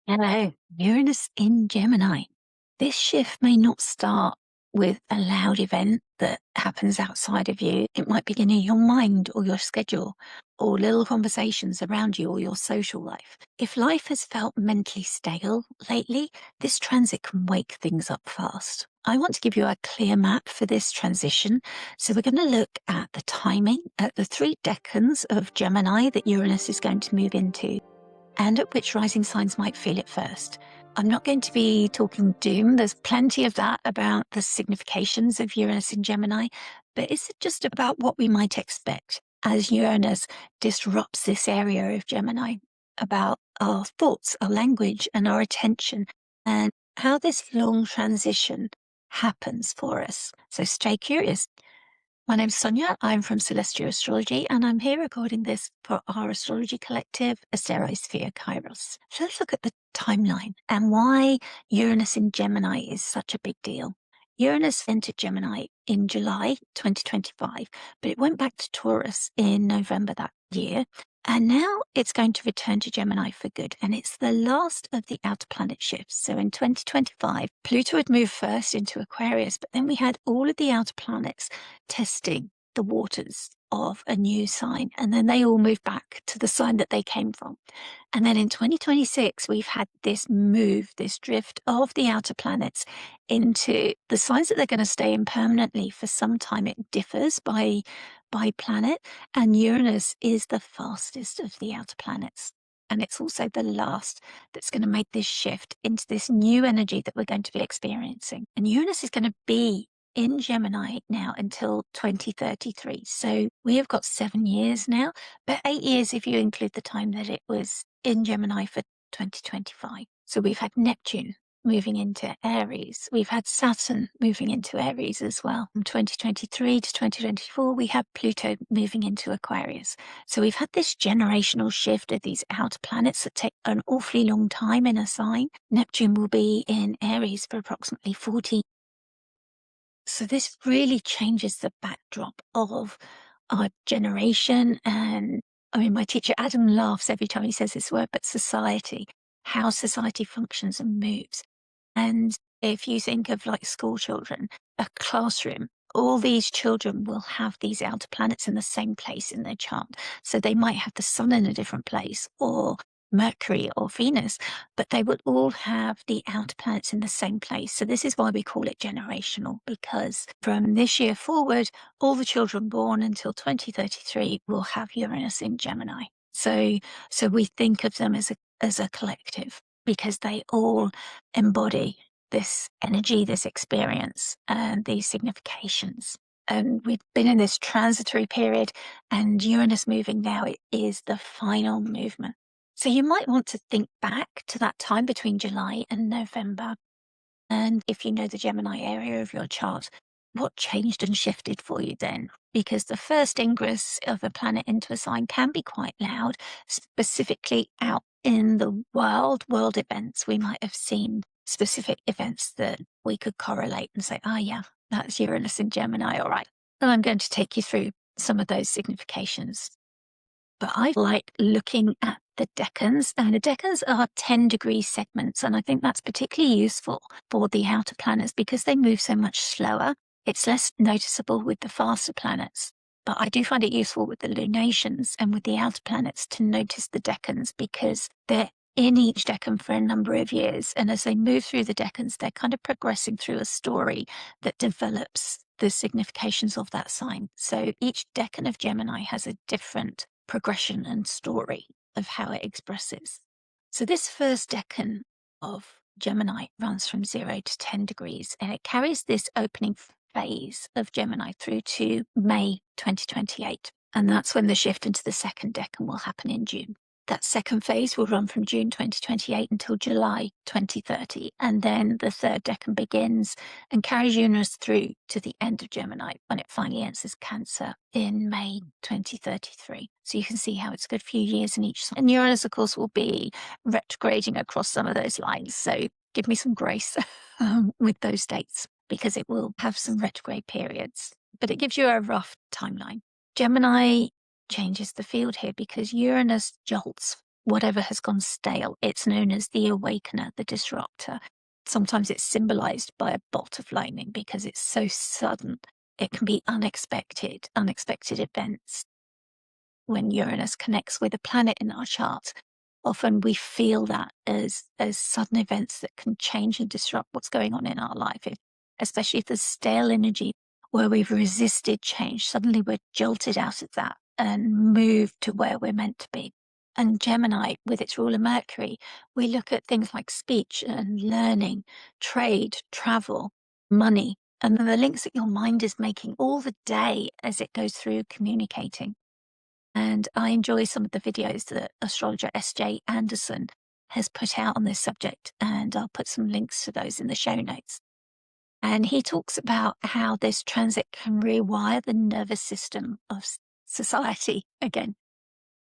Hello, Uranus in Gemini. This shift may not start with a loud event that happens outside of you. It might begin in your mind or your schedule or little conversations around you or your social life. If life has felt mentally stale lately, this transit can wake things up fast. I want to give you a clear map for this transition. So we're going to look at the timing at the 3 decans of Gemini that Uranus is going to move into, and at which rising signs might feel it first. I'm not going to be talking doom. There's plenty of that about the significations of Uranus in Gemini, but it's just about what we might expect as Uranus disrupts this area of Gemini, about our thoughts, our language, and our attention, and how this long transition happens for us. So stay curious. My name's Sonia. I'm from Celestial Astrology, and I'm here recording this for our astrology collective, Asterosphere Kairos. So let's look at the timeline and why Uranus in Gemini is such a big deal. Uranus entered Gemini in July 2025, but it went back to Taurus in November that year. And now it's going to return to Gemini for good. And it's the last of the outer planet shifts. So in 2025, Pluto had moved first into Aquarius, but then we had all of the outer planets testing the waters of a new sign. And then they all moved back to the sign that they came from. And then in 2026, we've had this move, this drift of the outer planets into the signs that they're going to stay in permanently for some time. It differs by planet, and Uranus is the fastest of the outer planets. And it's also the last that's going to make this shift into this new energy that we're going to be experiencing. And Uranus is going to be in Gemini now until 2033. So we have got 7 years now, but 8 years if you include the time that it was in Gemini for 2025. So we've had Neptune moving into Aries. We've had Saturn moving into Aries as well. From 2023 to 2024, we have Pluto moving into Aquarius. So we've had this generational shift of these outer planets that take an awfully long time in a sign. Neptune will be in Aries for approximately 40. So this really changes the backdrop of our generation. And I mean, my teacher Adam laughs every time he says this word, but society, how society functions and moves. And if you think of like school children, a classroom, all these children will have these outer planets in the same place in their chart. So they might have the sun in a different place or Mercury or Venus, but they will all have the outer planets in the same place. So this is why we call it generational, because from this year forward, all the children born until 2033 will have Uranus in Gemini. So we think of them as a collective, because they all embody this energy, this experience, and these significations. And we've been in this transitory period, and Uranus moving now, it is the final movement. So you might want to think back to that time between July and November. And if you know the Gemini area of your chart, what changed and shifted for you then? Because the first ingress of a planet into a sign can be quite loud, specifically out in the world events. We might have seen specific events that we could correlate and say, oh yeah, that's Uranus in Gemini, all right. And I'm going to take you through some of those significations. But I like looking at the decans, and the decans are 10-degree segments. And I think that's particularly useful for the outer planets because they move so much slower. It's less noticeable with the faster planets. But I do find it useful with the lunations and with the outer planets to notice the decans, because they're in each decan for a number of years. And as they move through the decans, they're kind of progressing through a story that develops the significations of that sign. So each decan of Gemini has a different progression and story of how it expresses. So this first decan of Gemini runs from 0 to 10 degrees, and it carries this opening phase of Gemini through to May 2028. And that's when the shift into the second decan will happen in June. That second phase will run from June 2028 until July 2030. And then the third decan begins and carries Uranus through to the end of Gemini when it finally enters Cancer in May 2033. So you can see how it's a good few years in each sign. And Uranus, of course, will be retrograding across some of those lines. So give me some grace with those dates, because it will have some retrograde periods. But it gives you a rough timeline. Gemini changes the field here because Uranus jolts whatever has gone stale. It's known as the awakener, the disruptor. Sometimes it's symbolized by a bolt of lightning because it's so sudden. It can be unexpected events. When Uranus connects with a planet in our chart, often we feel that as sudden events that can change and disrupt what's going on in our life, especially if there's stale energy where we've resisted change. Suddenly we're jolted out of that and moved to where we're meant to be. And Gemini, with its ruler Mercury, we look at things like speech and learning, trade, travel, money, and the links that your mind is making all the day as it goes through communicating. And I enjoy some of the videos that astrologer S.J. Anderson has put out on this subject, and I'll put some links to those in the show notes. And he talks about how this transit can rewire the nervous system of society again.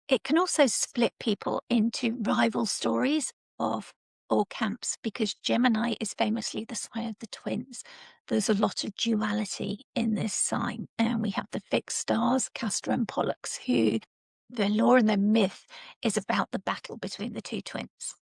It can also split people into rival stories of all camps, because Gemini is famously the sign of the twins. There's a lot of duality in this sign. And we have the fixed stars, Castor and Pollux, who their lore and their myth is about the battle between the two twins,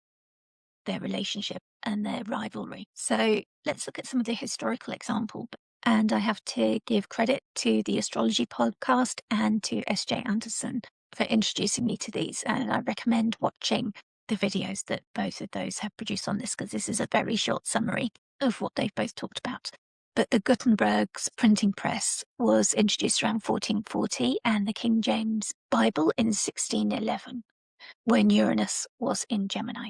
their relationship and their rivalry. So let's look at some of the historical examples. And I have to give credit to the astrology podcast and to S.J. Anderson for introducing me to these. And I recommend watching the videos that both of those have produced on this, because this is a very short summary of what they've both talked about. But the Gutenberg's printing press was introduced around 1440 and the King James Bible in 1611, when Uranus was in Gemini.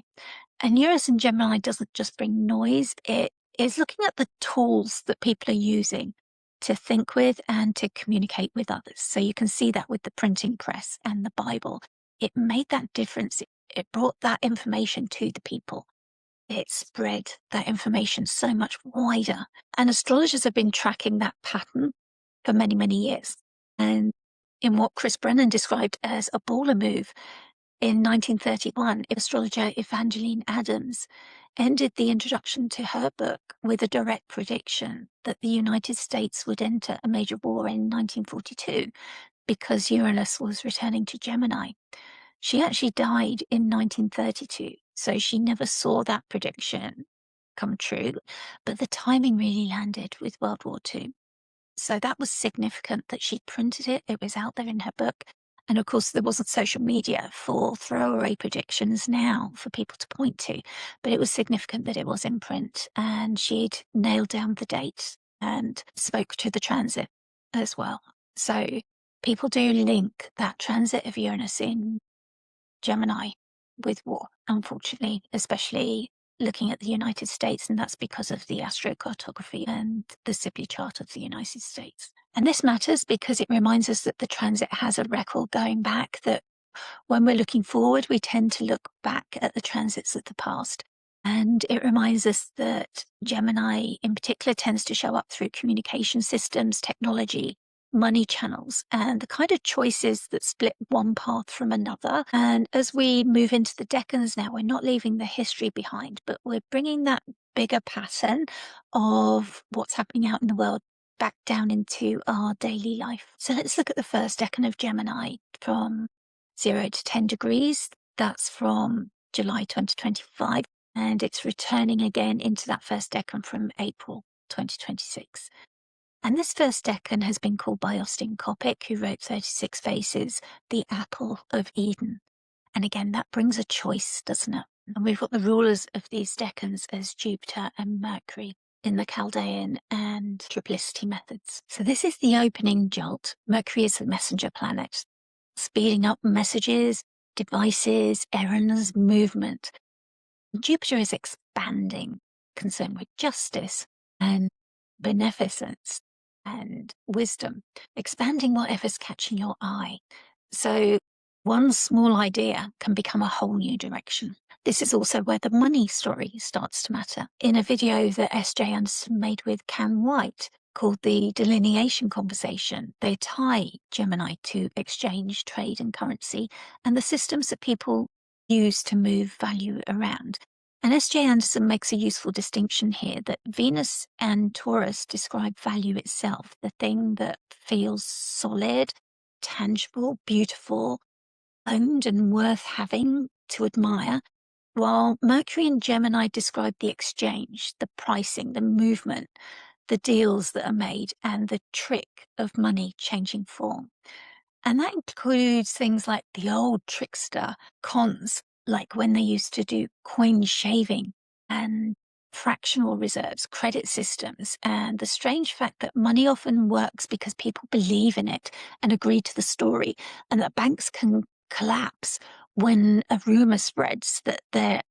And Uranus in Gemini doesn't just bring noise, it is looking at the tools that people are using to think with and to communicate with others. So you can see that with the printing press and the Bible. It made that difference. It brought that information to the people. It spread that information so much wider. And astrologers have been tracking that pattern for many, many years. And in what Chris Brennan described as a baller move, in 1931, astrologer Evangeline Adams ended the introduction to her book with a direct prediction that the United States would enter a major war in 1942 because Uranus was returning to Gemini. She actually died in 1932, so she never saw that prediction come true, but the timing really landed with World War II. So that was significant that she printed it. It was out there in her book. And of course, there wasn't social media for throwaway predictions now for people to point to, but it was significant that it was in print, and she'd nailed down the date and spoke to the transit as well. So people do link that transit of Uranus in Gemini with war, unfortunately, especially looking at the United States, and that's because of the astrocartography and the Sibley chart of the United States. And this matters because it reminds us that the transit has a record going back, that when we're looking forward, we tend to look back at the transits of the past. And it reminds us that Gemini in particular tends to show up through communication systems, technology, money channels, and the kind of choices that split one path from another. And as we move into the Decans now, we're not leaving the history behind, but we're bringing that bigger pattern of what's happening out in the world back down into our daily life. So let's look at the first decan of Gemini from 0 to 10 degrees. That's from July 2025, and it's returning again into that first decan from April 2026. And this first decan has been called by Austin Coppock, who wrote 36 Faces, the apple of Eden. And again, that brings a choice, doesn't it? And we've got the rulers of these decans as Jupiter and Mercury in the Chaldean and triplicity methods. So this is the opening jolt. Mercury is the messenger planet, speeding up messages, devices, errands, movement. Jupiter is expanding, concerned with justice and beneficence and wisdom, expanding whatever's catching your eye. So one small idea can become a whole new direction. This is also where the money story starts to matter. In a video that S.J. Anderson made with Cam White called The Delineation Conversation, they tie Gemini to exchange, trade and currency and the systems that people use to move value around. And S.J. Anderson makes a useful distinction here that Venus and Taurus describe value itself, the thing that feels solid, tangible, beautiful, owned and worth having, to admire, while Mercury and Gemini describe the exchange, the pricing, the movement, the deals that are made, and the trick of money changing form. And that includes things like the old trickster cons, like when they used to do coin shaving and fractional reserves, credit systems, and the strange fact that money often works because people believe in it and agree to the story, and that banks can collapse when a rumor spreads that their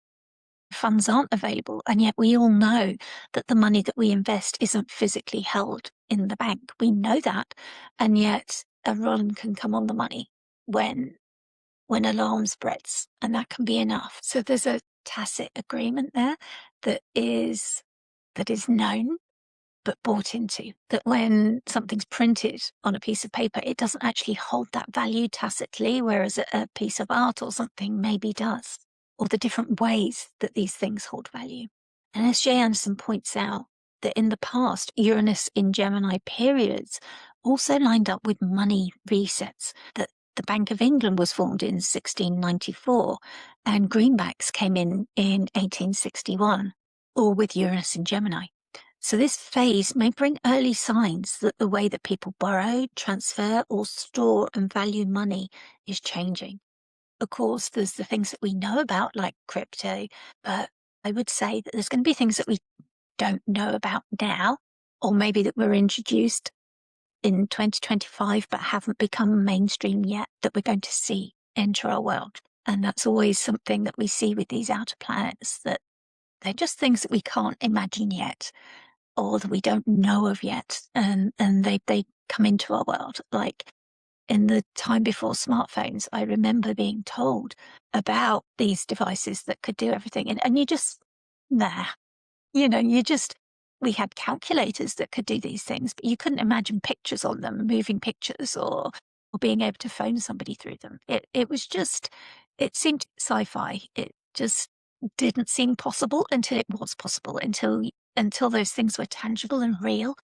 funds aren't available. And yet we all know that the money that we invest isn't physically held in the bank. We know that. And yet a run can come on the money when alarm spreads, and that can be enough. So there's a tacit agreement there that is known but bought into, that when something's printed on a piece of paper, it doesn't actually hold that value tacitly, whereas a piece of art or something maybe does, or the different ways that these things hold value. And as Jay Anderson points out, that in the past, Uranus in Gemini periods also lined up with money resets, that the Bank of England was formed in 1694 and greenbacks came in 1861, all with Uranus in Gemini. So this phase may bring early signs that the way that people borrow, transfer, or store and value money is changing. Of course, there's the things that we know about, like crypto, but I would say that there's going to be things that we don't know about now, or maybe that were introduced in 2025 but haven't become mainstream yet, that we're going to see enter our world. And that's always something that we see with these outer planets, that they're just things that we can't imagine yet, or that we don't know of yet, and they come into our world. Like in the time before smartphones, I remember being told about these devices that could do everything, and you just, we had calculators that could do these things, but you couldn't imagine pictures on them, moving pictures, or being able to phone somebody through them. It was just, it seemed sci-fi. It just didn't seem possible until it was possible, until those things were tangible and real.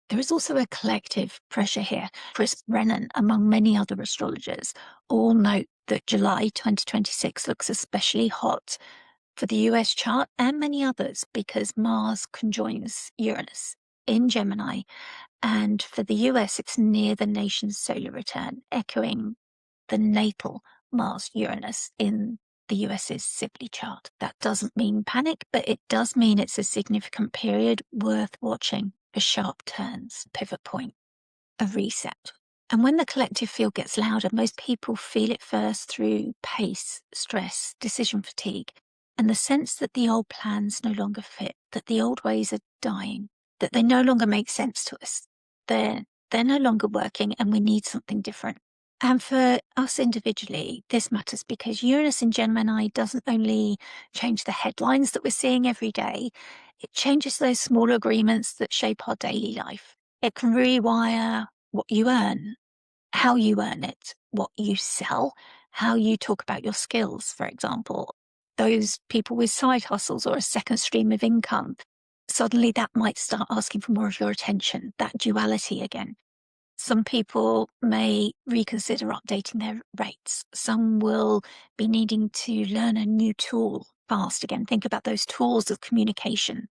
There is also a collective pressure here. Chris Brennan, among many other astrologers, all note that July 2026 looks especially hot for the US chart and many others because Mars conjoins Uranus in Gemini, and for the US it's near the nation's solar return, echoing the natal Mars-Uranus in the US's Sibley chart. That doesn't mean panic, but it does mean it's a significant period worth watching for sharp turns, pivot point, a reset. And when the collective field gets louder, most people feel it first through pace, stress, decision fatigue, and the sense that the old plans no longer fit, that the old ways are dying, that they no longer make sense to us. They're no longer working and we need something different. And for us individually, this matters because Uranus in Gemini doesn't only change the headlines that we're seeing every day, it changes those small agreements that shape our daily life. It can rewire what you earn, how you earn it, what you sell, how you talk about your skills, for example. Those people with side hustles or a second stream of income, suddenly that might start asking for more of your attention, that duality again. Some people may reconsider updating their rates. Some will be needing to learn a new tool fast again. Think about those tools of communication.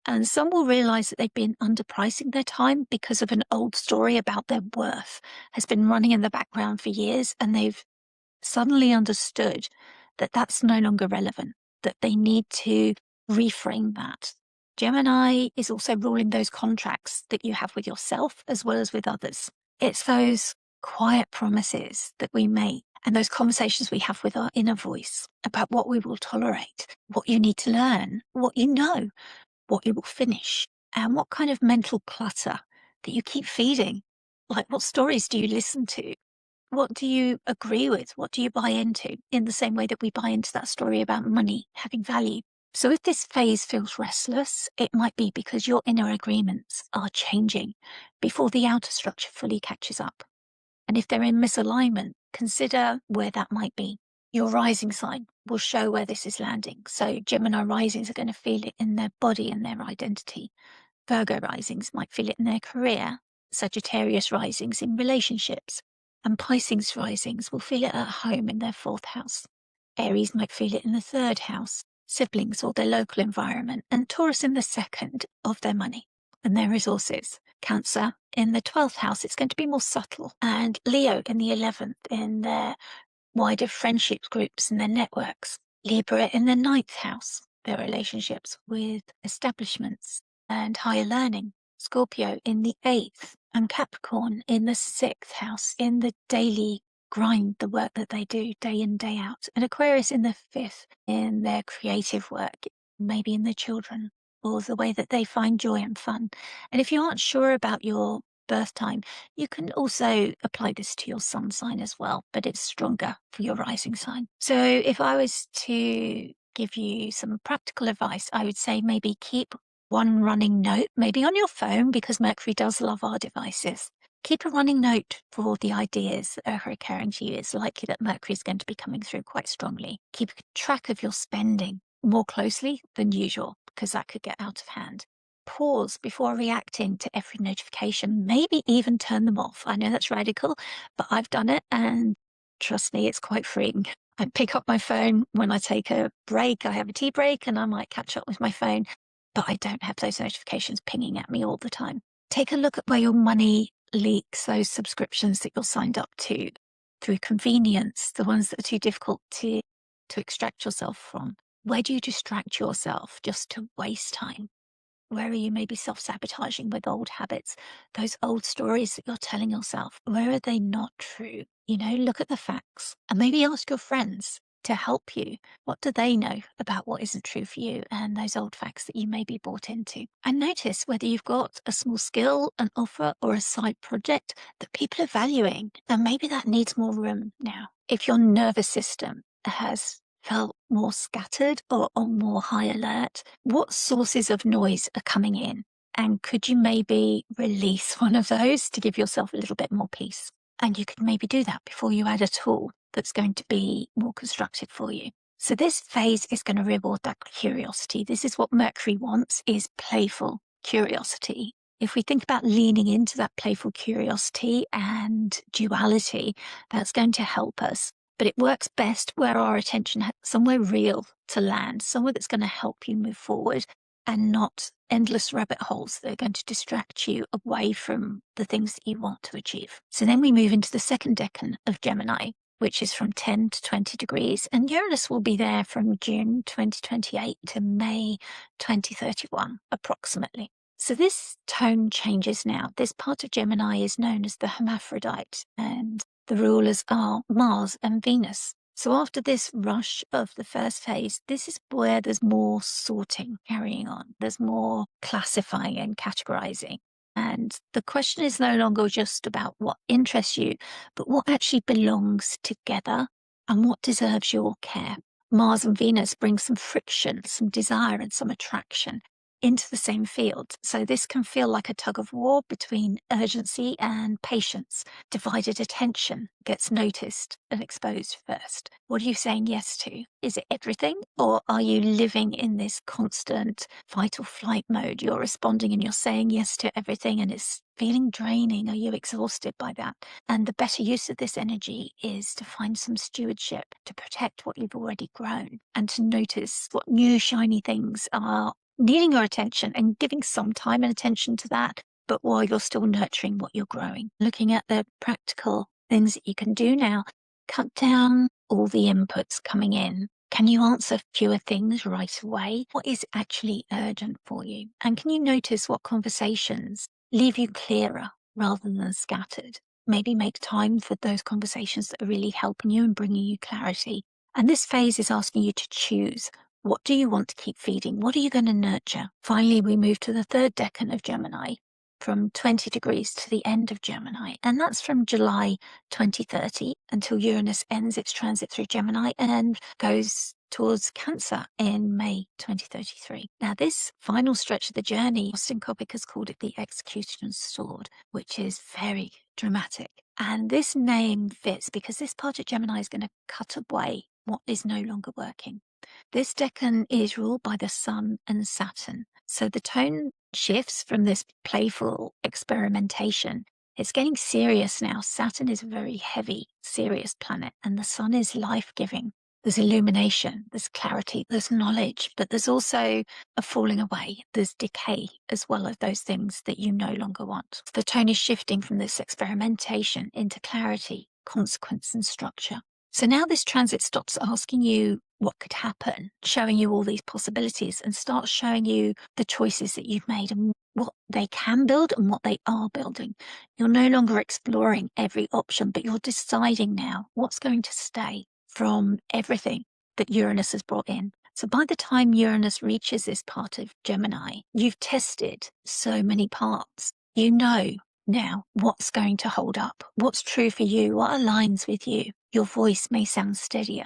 And some will realize that they've been underpricing their time because of an old story about their worth has been running in the background for years, and they've suddenly understood that that's no longer relevant, that they need to reframe that. Gemini is also ruling those contracts that you have with yourself as well as with others. It's those quiet promises that we make and those conversations we have with our inner voice about what we will tolerate, what you need to learn, what you know, what you will finish, and what kind of mental clutter that you keep feeding. Like, what stories do you listen to? What do you agree with? What do you buy into? In the same way that we buy into that story about money having value. So if this phase feels restless, it might be because your inner agreements are changing before the outer structure fully catches up. And if they're in misalignment, consider where that might be. Your rising sign will show where this is landing. So Gemini risings are going to feel it in their body and their identity. Virgo risings might feel it in their career. Sagittarius risings in relationships. And Pisces risings will feel it at home in their fourth house. Aries might feel it in the 3rd house, siblings or their local environment, and Taurus in the 2nd of their money and their resources. Cancer in the 12th house, it's going to be more subtle, and Leo in the 11th in their wider friendship groups and their networks. Libra in the 9th house, their relationships with establishments and higher learning. Scorpio in the 8th, and Capricorn in the 6th house, in the daily grind, the work that they do day in, day out. And Aquarius in the 5th, in their creative work, maybe in their children, or the way that they find joy and fun. And if you aren't sure about your birth time, you can also apply this to your sun sign as well, but it's stronger for your rising sign. So if I was to give you some practical advice, I would say maybe keep one running note, maybe on your phone, because Mercury does love our devices. Keep a running note for the ideas that are occurring to you. It's likely that Mercury is going to be coming through quite strongly. Keep track of your spending more closely than usual, because that could get out of hand. Pause before reacting to every notification, maybe even turn them off. I know that's radical, but I've done it, and trust me, it's quite freeing. I pick up my phone when I take a break. I have a tea break and I might catch up with my phone, but I don't have those notifications pinging at me all the time. Take a look at where your money leaks, those subscriptions that you're signed up to through convenience, the ones that are too difficult to extract yourself from. Where do you distract yourself just to waste time? Where are you maybe self-sabotaging with old habits, those old stories that you're telling yourself? Where are they not true? Look at the facts and maybe ask your friends to help you. What do they know about what isn't true for you and those old facts that you may be bought into? And notice whether you've got a small skill, an offer, or a side project that people are valuing. And maybe that needs more room now. If your nervous system has felt more scattered or on more high alert, what sources of noise are coming in? And could you maybe release one of those to give yourself a little bit more peace? And you could maybe do that before you add a tool that's going to be more constructive for you. So this phase is going to reward that curiosity. This is what Mercury wants, is playful curiosity. If we think about leaning into that playful curiosity and duality, that's going to help us. But it works best where our attention has somewhere real to land, somewhere that's going to help you move forward and not endless rabbit holes that are going to distract you away from the things that you want to achieve. So then we move into the 2nd decan of Gemini, which is from 10 to 20 degrees. And Uranus will be there from June 2028 to May 2031, approximately. So this tone changes now. This part of Gemini is known as the hermaphrodite, and the rulers are Mars and Venus. So after this rush of the first phase, this is where there's more sorting carrying on. There's more classifying and categorizing. And the question is no longer just about what interests you, but what actually belongs together and what deserves your care. Mars and Venus bring some friction, some desire, and some attraction into the same field. So this can feel like a tug of war between urgency and patience. Divided attention gets noticed and exposed first. What are you saying yes to? Is it everything? Or are you living in this constant fight or flight mode? You're responding and you're saying yes to everything and it's feeling draining. Are you exhausted by that? And the better use of this energy is to find some stewardship, to protect what you've already grown and to notice what new shiny things are needing your attention and giving some time and attention to that, but while you're still nurturing what you're growing. Looking at the practical things that you can do now, cut down all the inputs coming in. Can you answer fewer things right away? What is actually urgent for you? And can you notice what conversations leave you clearer rather than scattered? Maybe make time for those conversations that are really helping you and bringing you clarity. And this phase is asking you to choose. What do you want to keep feeding? What are you going to nurture? Finally, we move to the 3rd decan of Gemini, from 20 degrees to the end of Gemini. And that's from July 2030 until Uranus ends its transit through Gemini and goes towards Cancer in May 2033. Now, this final stretch of the journey, Austin Coppock has called it the executioner's sword, which is very dramatic. And this name fits because this part of Gemini is going to cut away what is no longer working. This decan is ruled by the Sun and Saturn. So the tone shifts from this playful experimentation. It's getting serious now. Saturn is a very heavy, serious planet, and the Sun is life-giving. There's illumination, there's clarity, there's knowledge, but there's also a falling away. There's decay as well of those things that you no longer want. The tone is shifting from this experimentation into clarity, consequence, and structure. So now this transit stops asking you what could happen, showing you all these possibilities, and starts showing you the choices that you've made and what they can build and what they are building. You're no longer exploring every option, but you're deciding now what's going to stay from everything that Uranus has brought in. So by the time Uranus reaches this part of Gemini, you've tested so many parts. You know now what's going to hold up, what's true for you, what aligns with you. Your voice may sound steadier.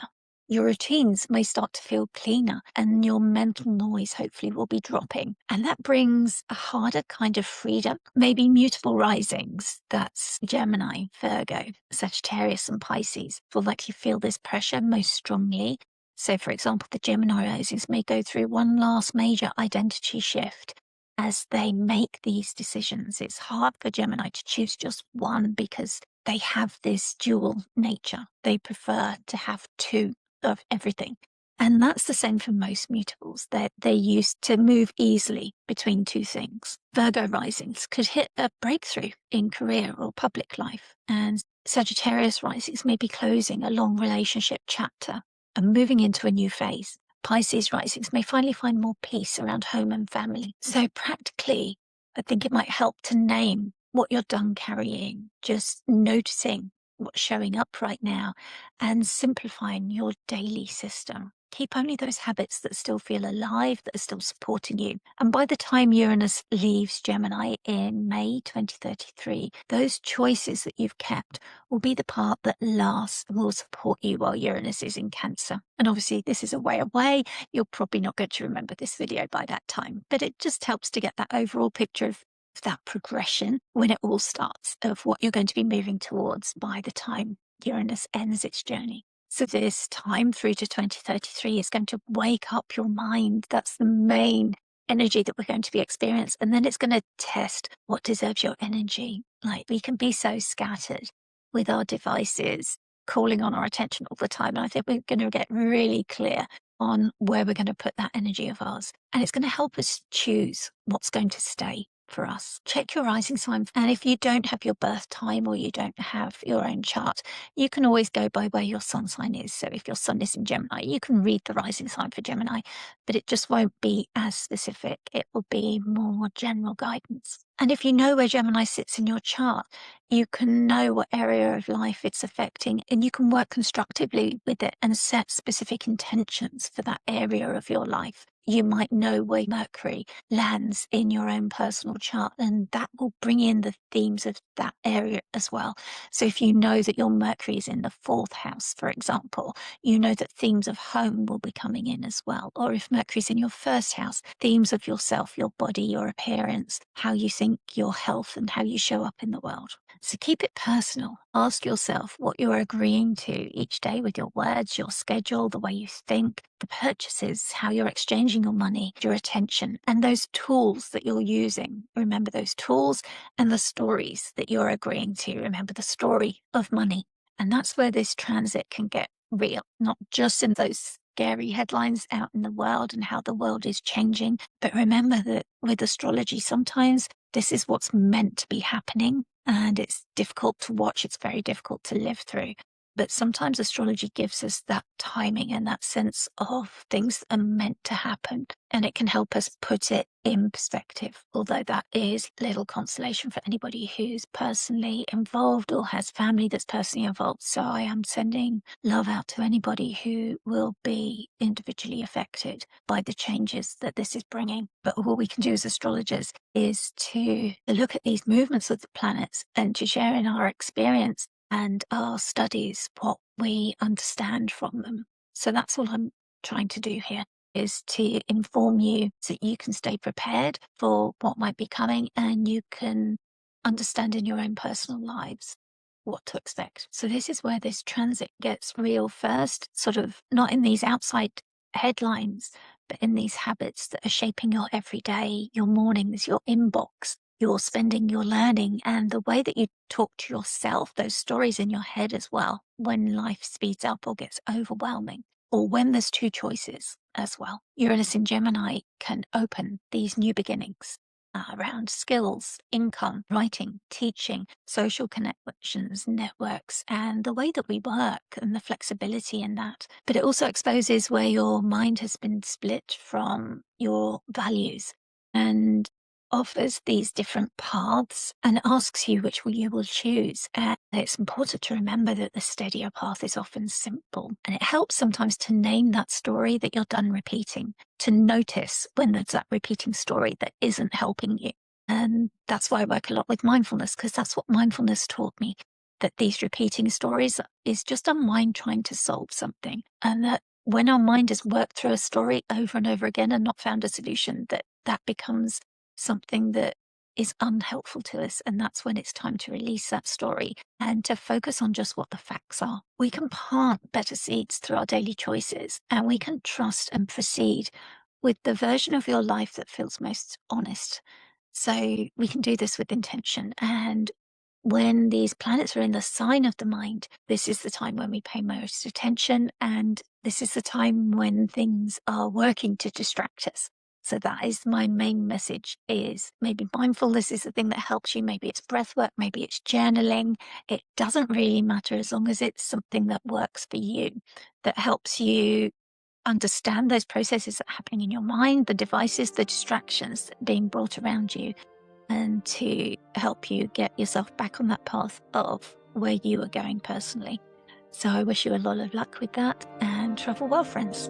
Your routines may start to feel cleaner, and your mental noise hopefully will be dropping. And that brings a harder kind of freedom, maybe mutable risings. That's Gemini, Virgo, Sagittarius, and Pisces will likely feel this pressure most strongly. So, for example, the Gemini risings may go through one last major identity shift as they make these decisions. It's hard for Gemini to choose just one because they have this dual nature. They prefer to have two of everything. And that's the same for most mutables. They're used to move easily between two things. Virgo risings could hit a breakthrough in career or public life. And Sagittarius risings may be closing a long relationship chapter and moving into a new phase. Pisces risings may finally find more peace around home and family. So practically, I think it might help to name what you're done carrying, just noticing what's showing up right now and simplifying your daily system. Keep only those habits that still feel alive, that are still supporting you. And by the time Uranus leaves Gemini in May 2033, those choices that you've kept will be the part that lasts and will support you while Uranus is in Cancer. And obviously, this is a way away. You're probably not going to remember this video by that time, but it just helps to get that overall picture of that progression when it all starts, of what you're going to be moving towards by the time Uranus ends its journey. So this time through to 2033 is going to wake up your mind. That's the main energy that we're going to be experiencing. And then it's going to test what deserves your energy. Like, we can be so scattered with our devices calling on our attention all the time. And I think we're going to get really clear on where we're going to put that energy of ours. And it's going to help us choose what's going to stay for us. Check your rising sign. And if you don't have your birth time or you don't have your own chart, you can always go by where your sun sign is. So if your sun is in Gemini, you can read the rising sign for Gemini, but it just won't be as specific. It will be more general guidance. And if you know where Gemini sits in your chart, you can know what area of life it's affecting, and you can work constructively with it and set specific intentions for that area of your life. You might know where Mercury lands in your own personal chart, and that will bring in the themes of that area as well. So if you know that your Mercury is in the 4th house, for example, you know that themes of home will be coming in as well. Or if Mercury's in your 1st house, themes of yourself, your body, your appearance, how you think, your health, and how you show up in the world. So keep it personal. Ask yourself what you're agreeing to each day with your words, your schedule, the way you think, the purchases, how you're exchanging your money, your attention, and those tools that you're using. Remember those tools and the stories that you're agreeing to. Remember the story of money. And that's where this transit can get real, not just in those scary headlines out in the world and how the world is changing. But remember that with astrology, sometimes this is what's meant to be happening. And it's difficult to watch. It's very difficult to live through. But sometimes astrology gives us that timing and that sense of things that are meant to happen. And it can help us put it in perspective, although that is little consolation for anybody who's personally involved or has family that's personally involved. So I am sending love out to anybody who will be individually affected by the changes that this is bringing. But all we can do as astrologers is to look at these movements of the planets and to share in our experience and our studies what we understand from them. So that's all I'm trying to do here, is to inform you so that you can stay prepared for what might be coming and you can understand in your own personal lives what to expect. So this is where this transit gets real first, sort of not in these outside headlines, but in these habits that are shaping your everyday, your mornings, your inbox, your spending, your learning, and the way that you talk to yourself, those stories in your head as well, when life speeds up or gets overwhelming. or when there's two choices as well. Uranus in Gemini can open these new beginnings around skills, income, writing, teaching, social connections, networks, and the way that we work and the flexibility in that. But it also exposes where your mind has been split from your values and offers these different paths and asks you which you will choose. And it's important to remember that the steadier path is often simple. And it helps sometimes to name that story that you're done repeating, to notice when there's that repeating story that isn't helping you. And that's why I work a lot with mindfulness, because that's what mindfulness taught me, that these repeating stories is just our mind trying to solve something. And that when our mind has worked through a story over and over again and not found a solution, that becomes something that is unhelpful to us. And that's when it's time to release that story and to focus on just what the facts are. We can plant better seeds through our daily choices, and we can trust and proceed with the version of your life that feels most honest. So we can do this with intention. And when these planets are in the sign of the mind, this is the time when we pay most attention. And this is the time when things are working to distract us. So that is my main message, is maybe mindfulness is the thing that helps you. Maybe it's breath work, maybe it's journaling. It doesn't really matter as long as it's something that works for you, that helps you understand those processes that are happening in your mind, the devices, the distractions being brought around you, and to help you get yourself back on that path of where you are going personally. So I wish you a lot of luck with that, and travel well, friends.